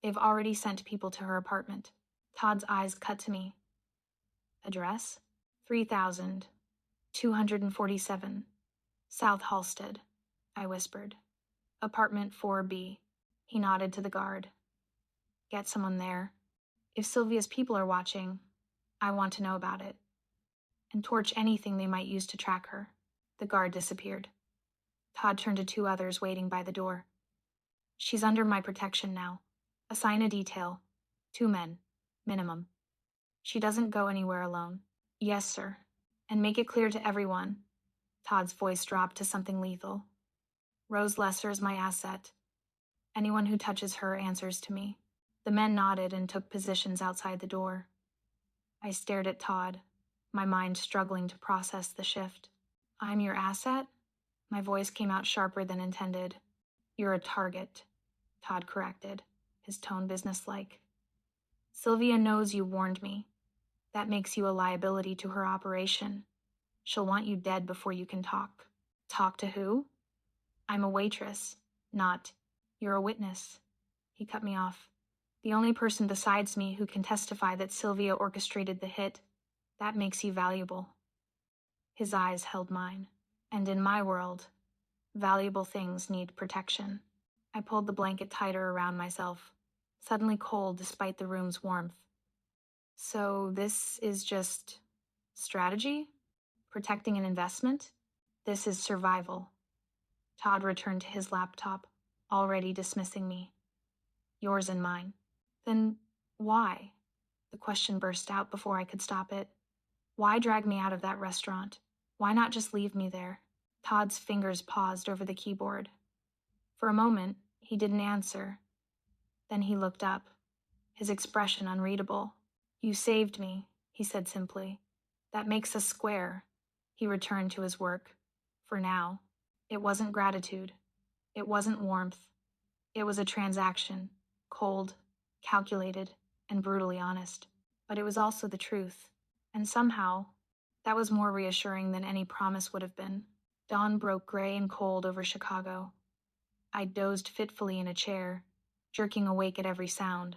They've already sent people to her apartment. Todd's eyes cut to me. Address? 3247. South Halsted, I whispered. Apartment 4B. He nodded to the guard. Get someone there. If Sylvia's people are watching, I want to know about it. And torch anything they might use to track her. The guard disappeared. Todd turned to 2 others waiting by the door. She's under my protection now. Assign a detail. 2 men, minimum. She doesn't go anywhere alone. Yes, sir. And make it clear to everyone. Todd's voice dropped to something lethal. Rose Lesser is my asset. Anyone who touches her answers to me. The men nodded and took positions outside the door. I stared at Todd, my mind struggling to process the shift. I'm your asset? My voice came out sharper than intended. You're a target, Todd corrected, his tone businesslike. Sylvia knows you warned me. That makes you a liability to her operation. She'll want you dead before you can talk. Talk to who? I'm a waitress, not, you're a witness. He cut me off. The only person besides me who can testify that Sylvia orchestrated the hit. That makes you valuable. His eyes held mine. And in my world, valuable things need protection. I pulled the blanket tighter around myself, suddenly cold despite the room's warmth. So this is just strategy? Protecting an investment? This is survival. Todd returned to his laptop, already dismissing me. Yours and mine. Then why? The question burst out before I could stop it. Why drag me out of that restaurant? Why not just leave me there? Todd's fingers paused over the keyboard. For a moment, he didn't answer. Then he looked up, his expression unreadable. You saved me, he said simply. That makes us square. He returned to his work. For now. It wasn't gratitude. It wasn't warmth. It was a transaction, cold, calculated, and brutally honest. But it was also the truth. And somehow, that was more reassuring than any promise would have been. Dawn broke gray and cold over Chicago. I dozed fitfully in a chair, jerking awake at every sound,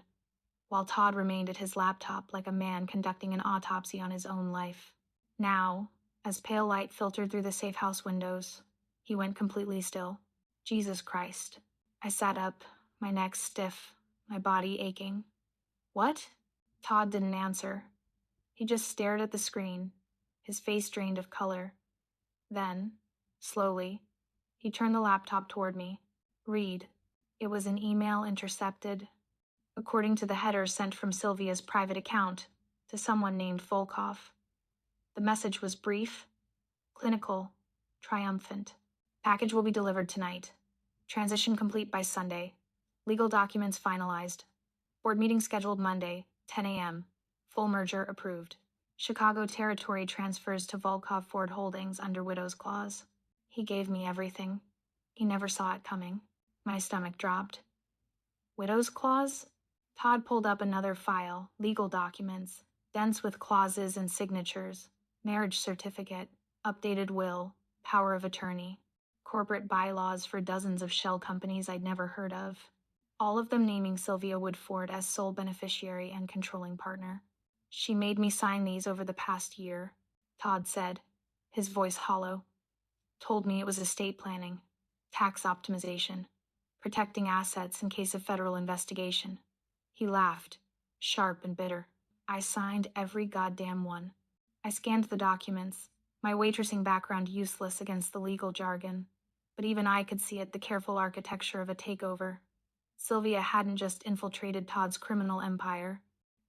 while Todd remained at his laptop like a man conducting an autopsy on his own life. Now, as pale light filtered through the safe house windows, he went completely still. Jesus Christ. I sat up, my neck stiff, my body aching. What? Todd didn't answer. He just stared at the screen, his face drained of color. Then, slowly, he turned the laptop toward me. Read. It was an email intercepted, according to the header sent from Sylvia's private account to someone named Volkov. The message was brief, clinical, triumphant. Package will be delivered tonight. Transition complete by Sunday. Legal documents finalized. Board meeting scheduled Monday, 10 a.m. Full merger approved. Chicago territory transfers to Volkov Ford Holdings under Widow's Clause. He gave me everything. He never saw it coming. My stomach dropped. Widow's Clause? Todd pulled up another file, legal documents, dense with clauses and signatures, marriage certificate, updated will, power of attorney, corporate bylaws for dozens of shell companies I'd never heard of, all of them naming Sylvia Woodford as sole beneficiary and controlling partner. She made me sign these over the past year, Todd said, his voice hollow. Told me it was estate planning, tax optimization, protecting assets in case of federal investigation. He laughed, sharp and bitter. I signed every goddamn one. I scanned the documents, my waitressing background useless against the legal jargon. But even I could see it, the careful architecture of a takeover. Sylvia hadn't just infiltrated Todd's criminal empire.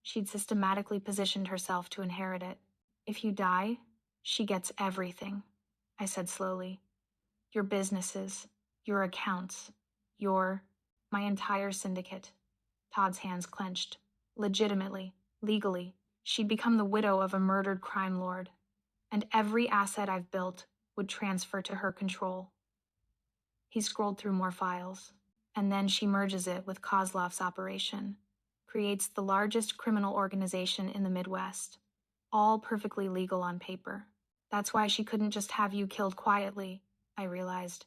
She'd systematically positioned herself to inherit it. If you die, she gets everything, I said slowly. Your businesses, your accounts, my entire syndicate. Todd's hands clenched. Legitimately, legally, she'd become the widow of a murdered crime lord. And every asset I've built would transfer to her control. He scrolled through more files, and then she merges it with Kozlov's operation, creates the largest criminal organization in the Midwest, all perfectly legal on paper. That's why she couldn't just have you killed quietly, I realized.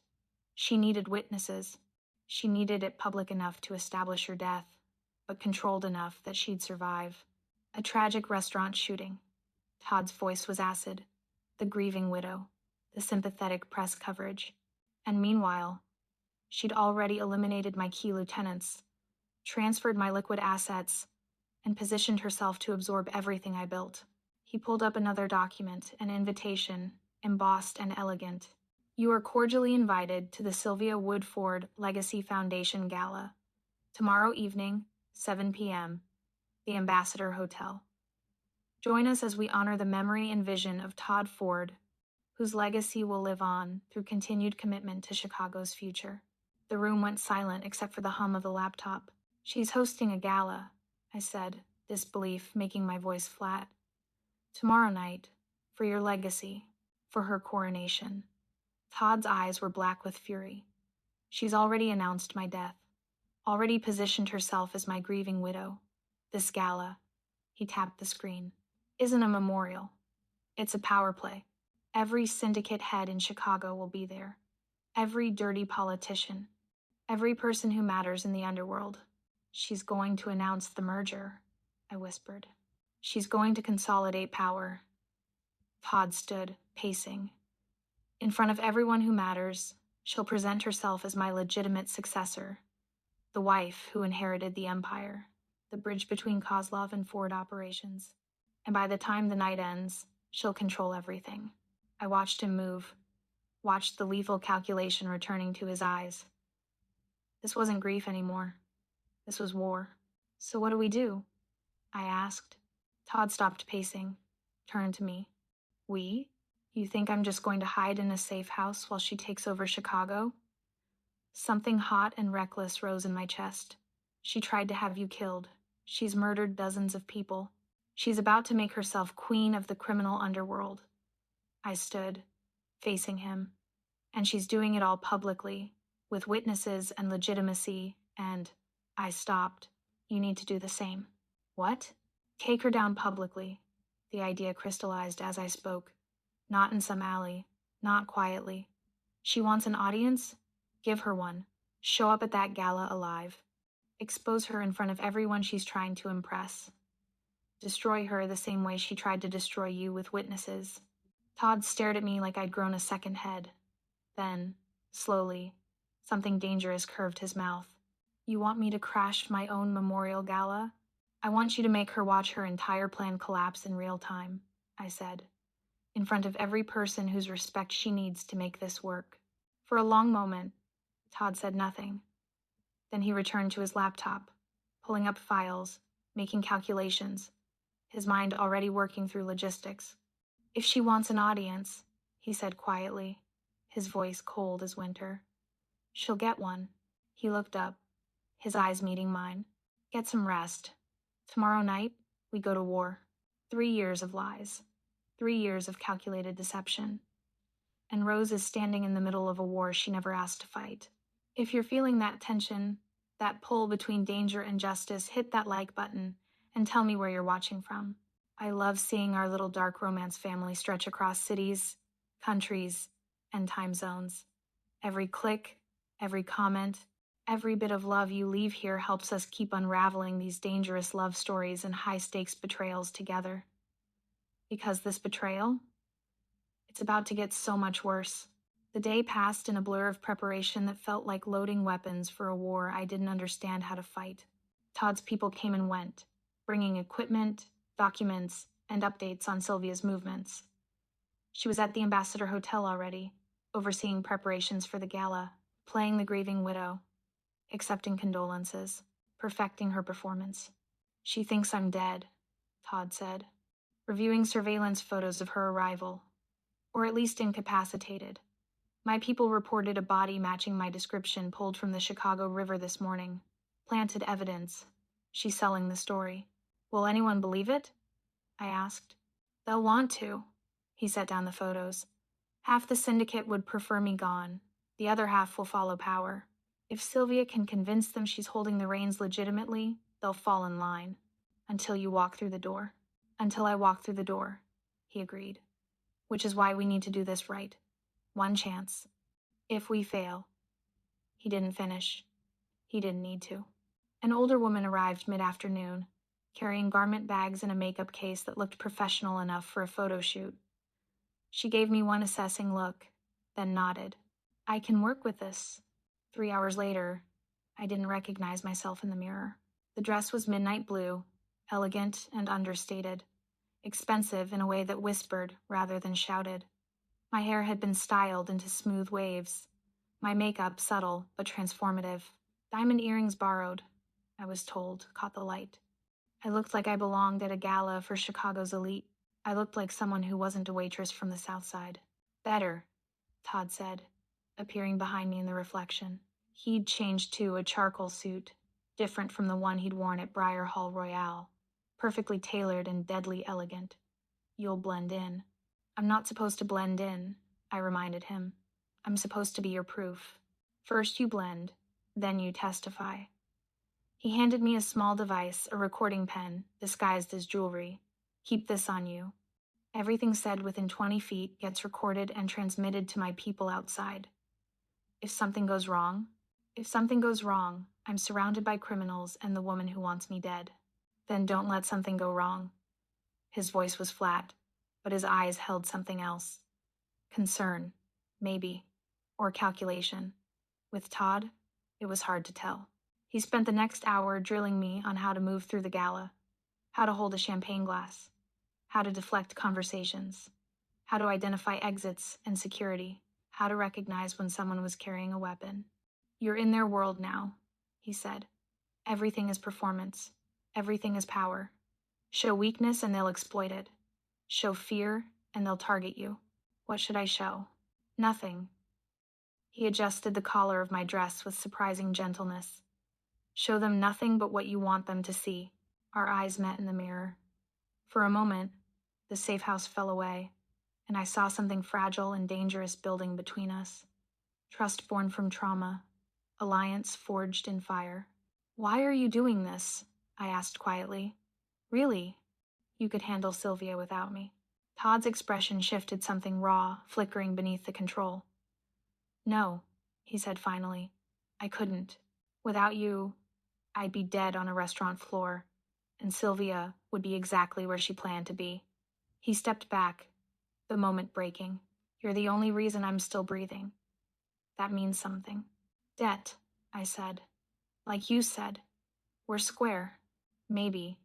She needed witnesses. She needed it public enough to establish your death, but controlled enough that she'd survive. A tragic restaurant shooting. Todd's voice was acid. The grieving widow. The sympathetic press coverage. And meanwhile, she'd already eliminated my key lieutenants, transferred my liquid assets, and positioned herself to absorb everything I built. He pulled up another document, an invitation, embossed and elegant. You are cordially invited to the Sylvia Woodford Legacy Foundation Gala. Tomorrow evening, 7 p.m., the Ambassador Hotel. Join us as we honor the memory and vision of Todd Ford, whose legacy will live on through continued commitment to Chicago's future. The room went silent except for the hum of the laptop. She's hosting a gala, I said, disbelief making my voice flat. Tomorrow night, for your legacy, for her coronation. Todd's eyes were black with fury. She's already announced my death, already positioned herself as my grieving widow. This gala, he tapped the screen, isn't a memorial. It's a power play. Every syndicate head in Chicago will be there. Every dirty politician. Every person who matters in the underworld. She's going to announce the merger, I whispered. She's going to consolidate power. Todd stood, pacing. In front of everyone who matters, she'll present herself as my legitimate successor, the wife who inherited the empire, the bridge between Kozlov and Ford operations. And by the time the night ends, she'll control everything. I watched him move, watched the lethal calculation returning to his eyes. This wasn't grief anymore. This was war. So what do we do? I asked. Todd stopped pacing, turned to me. We? You think I'm just going to hide in a safe house while she takes over Chicago? Something hot and reckless rose in my chest. She tried to have you killed. She's murdered dozens of people. She's about to make herself queen of the criminal underworld. I stood, facing him, and she's doing it all publicly, with witnesses and legitimacy, and I stopped. You need to do the same. What? Take her down publicly. The idea crystallized as I spoke. Not in some alley, not quietly. She wants an audience? Give her one. Show up at that gala alive. Expose her in front of everyone she's trying to impress. Destroy her the same way she tried to destroy you with witnesses. Todd stared at me like I'd grown a second head. Then, slowly, something dangerous curved his mouth. You want me to crash my own memorial gala? I want you to make her watch her entire plan collapse in real time, I said, in front of every person whose respect she needs to make this work. For a long moment, Todd said nothing. Then he returned to his laptop, pulling up files, making calculations, his mind already working through logistics. If she wants an audience, he said quietly, his voice cold as winter, she'll get one. He looked up, his eyes meeting mine. Get some rest. Tomorrow night, we go to war. 3 years of lies. 3 years of calculated deception. And Rose is standing in the middle of a war she never asked to fight. If you're feeling that tension, that pull between danger and justice, hit that like button and tell me where you're watching from. I love seeing our little dark romance family stretch across cities, countries, and time zones. Every click, every comment, every bit of love you leave here helps us keep unraveling these dangerous love stories and high-stakes betrayals together. Because this betrayal, it's about to get so much worse. The day passed in a blur of preparation that felt like loading weapons for a war I didn't understand how to fight. Todd's people came and went, bringing equipment, documents, and updates on Sylvia's movements. She was at the Ambassador Hotel already, overseeing preparations for the gala, playing the grieving widow, accepting condolences, perfecting her performance. She thinks I'm dead, Todd said, reviewing surveillance photos of her arrival, or at least incapacitated. My people reported a body matching my description pulled from the Chicago River this morning. Planted evidence. She's selling the story. Will anyone believe it? I asked. They'll want to. He set down the photos. Half the syndicate would prefer me gone. The other half will follow power. If Sylvia can convince them she's holding the reins legitimately, they'll fall in line. Until you walk through the door. Until I walk through the door, he agreed. Which is why we need to do this right. One chance. If we fail. He didn't finish. He didn't need to. An older woman arrived mid-afternoon, carrying garment bags and a makeup case that looked professional enough for a photo shoot. She gave me one assessing look, then nodded. I can work with this. 3 hours later, I didn't recognize myself in the mirror. The dress was midnight blue, elegant and understated, expensive in a way that whispered rather than shouted. My hair had been styled into smooth waves, my makeup subtle but transformative. Diamond earrings borrowed, I was told, caught the light. I looked like I belonged at a gala for Chicago's elite. I looked like someone who wasn't a waitress from the South Side. Better, Todd said, appearing behind me in the reflection. He'd changed to a charcoal suit, different from the one he'd worn at Briar Hall Royale, perfectly tailored and deadly elegant. You'll blend in. I'm not supposed to blend in, I reminded him. I'm supposed to be your proof. First you blend, then you testify. He handed me a small device, a recording pen, disguised as jewelry. Keep this on you. Everything said within 20 feet gets recorded and transmitted to my people outside. If something goes wrong, I'm surrounded by criminals and the woman who wants me dead. Then don't let something go wrong. His voice was flat, but his eyes held something else. Concern, maybe, or calculation. With Todd, it was hard to tell. He spent the next hour drilling me on how to move through the gala, how to hold a champagne glass, how to deflect conversations, how to identify exits and security, how to recognize when someone was carrying a weapon. You're in their world now, he said. Everything is performance. Everything is power. Show weakness and they'll exploit it. Show fear and they'll target you. What should I show? Nothing. He adjusted the collar of my dress with surprising gentleness. Show them nothing but what you want them to see. Our eyes met in the mirror. For a moment, the safe house fell away, and I saw something fragile and dangerous building between us. Trust born from trauma. Alliance forged in fire. Why are you doing this? I asked quietly. Really? You could handle Sylvia without me. Todd's expression shifted, something raw, flickering beneath the control. No, he said finally. I couldn't. Without you, I'd be dead on a restaurant floor, and Sylvia would be exactly where she planned to be. He stepped back, the moment breaking. You're the only reason I'm still breathing. That means something. Debt, I said. Like you said. We're square. Maybe.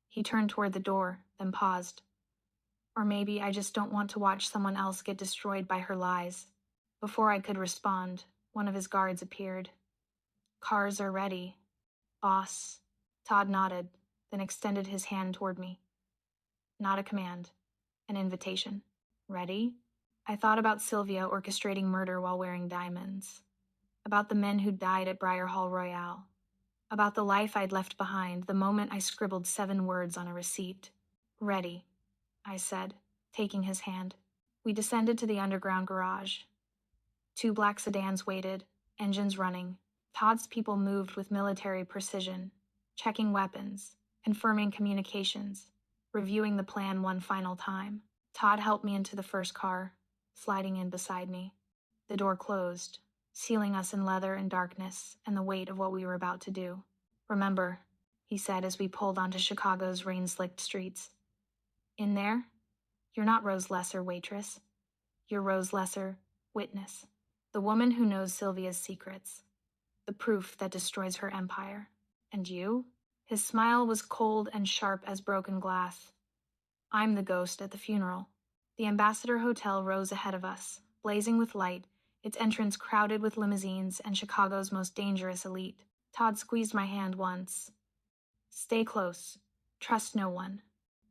He turned toward the door, then paused. Or maybe I just don't want to watch someone else get destroyed by her lies. Before I could respond, one of his guards appeared. Cars are ready. Boss. Todd nodded, then extended his hand toward me. Not a command. An invitation. Ready? I thought about Sylvia orchestrating murder while wearing diamonds. About the men who died at Briar Hall Royale. About the life I'd left behind the moment I scribbled 7 words on a receipt. Ready, I said, taking his hand. We descended to the underground garage. 2 black sedans waited, engines running. Todd's people moved with military precision, checking weapons, confirming communications, reviewing the plan one final time. Todd helped me into the first car, sliding in beside me. The door closed, sealing us in leather and darkness and the weight of what we were about to do. Remember, he said as we pulled onto Chicago's rain-slicked streets. In there, you're not Rose Lesser, waitress. You're Rose Lesser, witness. The woman who knows Sylvia's secrets. The proof that destroys her empire. And you? His smile was cold and sharp as broken glass. I'm the ghost at the funeral. The Ambassador Hotel rose ahead of us, blazing with light, its entrance crowded with limousines and Chicago's most dangerous elite. Todd squeezed my hand once. Stay close. Trust no one.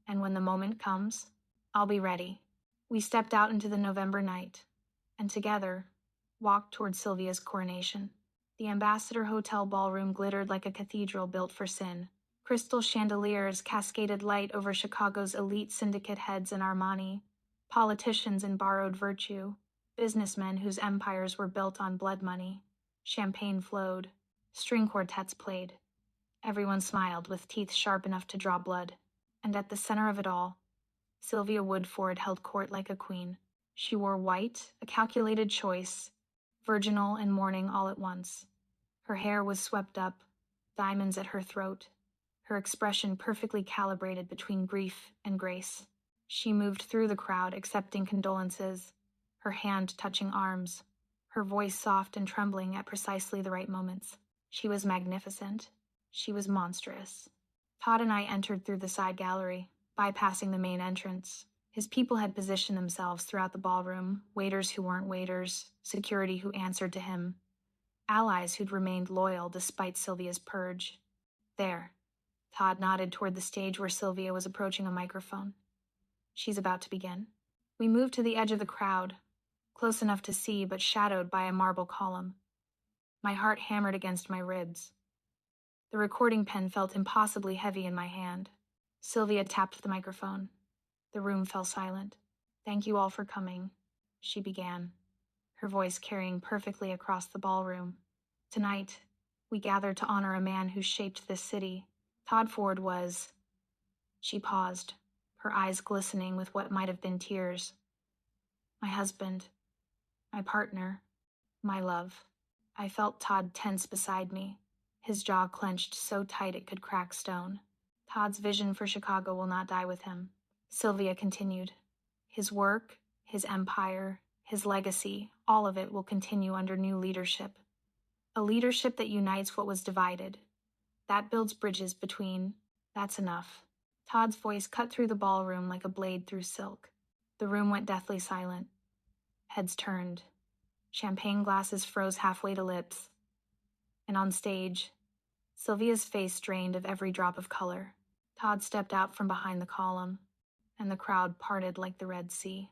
And when the moment comes, I'll be ready. We stepped out into the November night, and together, walked toward Sylvia's coronation. The Ambassador Hotel ballroom glittered like a cathedral built for sin. Crystal chandeliers cascaded light over Chicago's elite syndicate heads in Armani, politicians in borrowed virtue, businessmen whose empires were built on blood money. Champagne flowed. String quartets played. Everyone smiled with teeth sharp enough to draw blood. And at the center of it all, Sylvia Woodford held court like a queen. She wore white, a calculated choice, virginal and mourning all at once. Her hair was swept up, diamonds at her throat, her expression perfectly calibrated between grief and grace. She moved through the crowd, accepting condolences, her hand touching arms, her voice soft and trembling at precisely the right moments. She was magnificent. She was monstrous. Todd and I entered through the side gallery, bypassing the main entrance. His people had positioned themselves throughout the ballroom, waiters who weren't waiters, security who answered to him, allies who'd remained loyal despite Sylvia's purge. There, Todd nodded toward the stage where Sylvia was approaching a microphone. She's about to begin. We moved to the edge of the crowd, close enough to see but shadowed by a marble column. My heart hammered against my ribs. The recording pen felt impossibly heavy in my hand. Sylvia tapped the microphone. The room fell silent. Thank you all for coming, she began, her voice carrying perfectly across the ballroom. Tonight, we gather to honor a man who shaped this city. Todd Ford was... She paused, her eyes glistening with what might have been tears. My husband, my partner, my love. I felt Todd tense beside me, his jaw clenched so tight it could crack stone. Todd's vision for Chicago will not die with him, Sylvia continued. His work, his empire, his legacy, all of it will continue under new leadership. A leadership that unites what was divided. That builds bridges between. That's enough. Todd's voice cut through the ballroom like a blade through silk. The room went deathly silent. Heads turned. Champagne glasses froze halfway to lips. And on stage, Sylvia's face drained of every drop of color. Todd stepped out from behind the column, and the crowd parted like the Red Sea.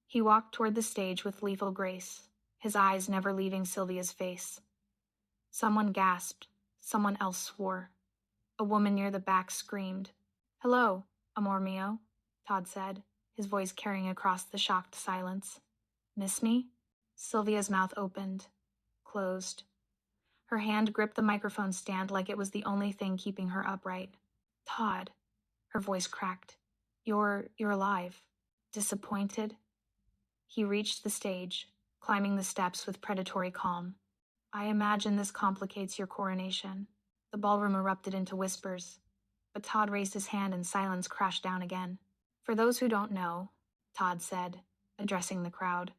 He walked toward the stage with lethal grace, his eyes never leaving Sylvia's face. Someone gasped. Someone else swore. A woman near the back screamed. "Hello, amor mio," Todd said, his voice carrying across the shocked silence. "Miss me?" Sylvia's mouth opened, closed. Her hand gripped the microphone stand like it was the only thing keeping her upright. "Todd," her voice cracked. You're alive. Disappointed?" He reached the stage, climbing the steps with predatory calm. "I imagine this complicates your coronation." The ballroom erupted into whispers, but Todd raised his hand and silence crashed down again. "For those who don't know," Todd said, addressing the crowd,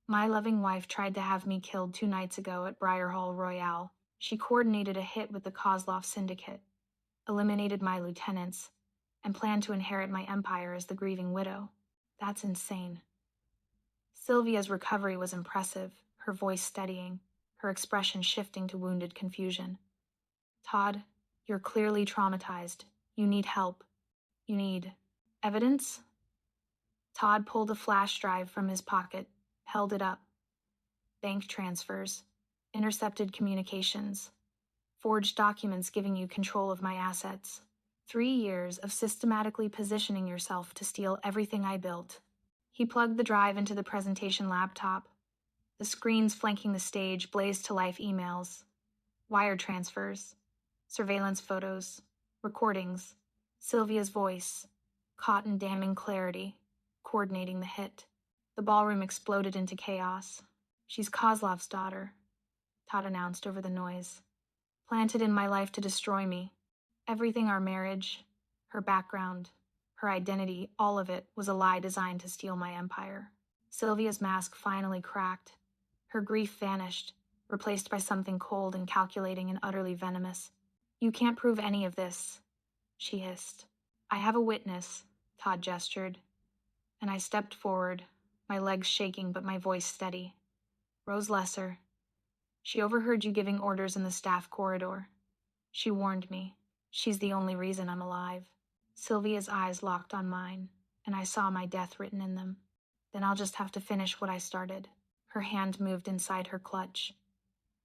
"my loving wife tried to have me killed 2 nights ago at Briar Hall Royale. She coordinated a hit with the Kozlov Syndicate, eliminated my lieutenants, and planned to inherit my empire as the grieving widow. That's insane." Sylvia's recovery was impressive, her voice steadying, her expression shifting to wounded confusion. "Todd, you're clearly traumatized. You need help. You need evidence?" Todd pulled a flash drive from his pocket, held it up. "Bank transfers, intercepted communications, forged documents giving you control of my assets. 3 years of systematically positioning yourself to steal everything I built." He plugged the drive into the presentation laptop. The screens flanking the stage blazed to life emails, wire transfers, surveillance photos, recordings, Sylvia's voice, caught in damning clarity, coordinating the hit. The ballroom exploded into chaos. "She's Kozlov's daughter," Todd announced over the noise. "Planted in my life to destroy me. Everything, our marriage, her background, her identity, all of it was a lie designed to steal my empire." Sylvia's mask finally cracked. Her grief vanished, replaced by something cold and calculating and utterly venomous. "You can't prove any of this," she hissed. "I have a witness," Todd gestured, and I stepped forward, my legs shaking but my voice steady. "Rose Lesser. She overheard you giving orders in the staff corridor. She warned me. She's the only reason I'm alive." Sylvia's eyes locked on mine, and I saw my death written in them. "Then I'll just have to finish what I started." Her hand moved inside her clutch.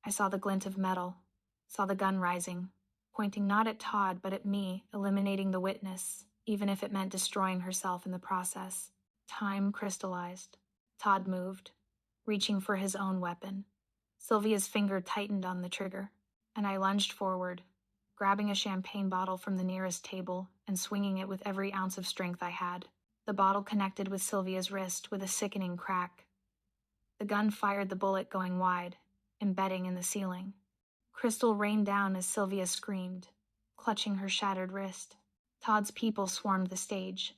I saw the glint of metal, saw the gun rising, pointing not at Todd but at me, eliminating the witness, even if it meant destroying herself in the process. Time crystallized. Todd moved, reaching for his own weapon. Sylvia's finger tightened on the trigger, and I lunged forward, grabbing a champagne bottle from the nearest table and swinging it with every ounce of strength I had. The bottle connected with Sylvia's wrist with a sickening crack. The gun fired the bullet going wide, embedding in the ceiling. Crystal rained down as Sylvia screamed, clutching her shattered wrist. Todd's people swarmed the stage.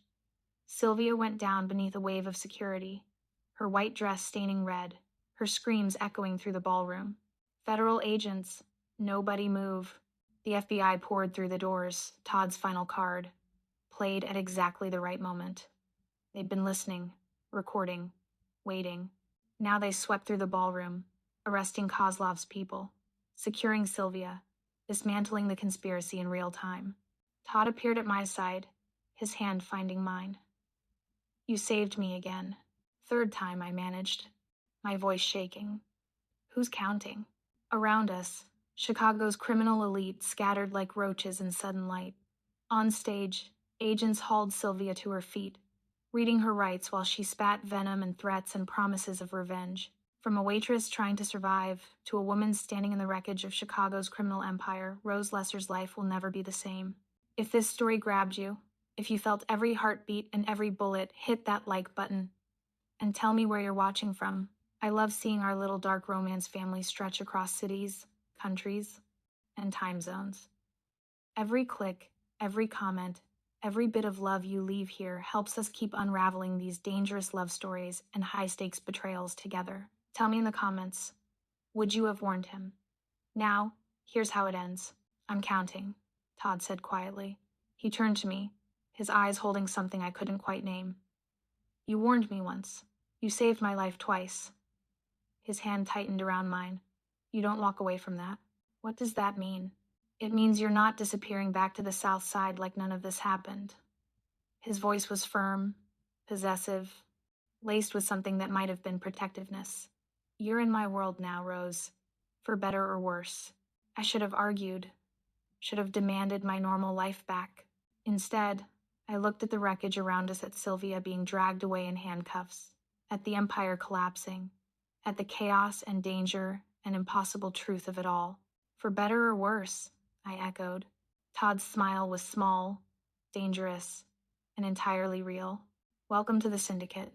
Sylvia went down beneath a wave of security, her white dress staining red, her screams echoing through the ballroom. "Federal agents, nobody move." The FBI poured through the doors, Todd's final card, played at exactly the right moment. They'd been listening, recording, waiting. Now they swept through the ballroom, arresting Kozlov's people, securing Sylvia, dismantling the conspiracy in real time. Todd appeared at my side, his hand finding mine. "You saved me again." 3rd time I managed, my voice shaking. "Who's counting?" Around us, Chicago's criminal elite scattered like roaches in sudden light. On stage, agents hauled Sylvia to her feet, reading her rights while she spat venom and threats and promises of revenge. From a waitress trying to survive to a woman standing in the wreckage of Chicago's criminal empire, Rose Lesser's life will never be the same. If this story grabbed you, If you felt every heartbeat and every bullet, hit that like button. And tell me where you're watching from. I love seeing our little dark romance family stretch across cities, countries, and time zones. Every click, every comment, every bit of love you leave here helps us keep unraveling these dangerous love stories and high-stakes betrayals together. Tell me in the comments, would you have warned him? Now, here's how it ends. I'm counting, Todd said quietly. He turned to me, his eyes holding something I couldn't quite name. You warned me once. You saved my life twice. His hand tightened around mine. You don't walk away from that. What does that mean? It means you're not disappearing back to the south side like none of this happened. His voice was firm, possessive, laced with something that might have been protectiveness. You're in my world now, Rose, for better or worse. I should have argued, should have demanded my normal life back. Instead, I looked at the wreckage around us, at Sylvia being dragged away in handcuffs, at the empire collapsing, at the chaos and danger and impossible truth of it all. For better or worse, I echoed. Todd's smile was small, dangerous, and entirely real. Welcome to the Syndicate.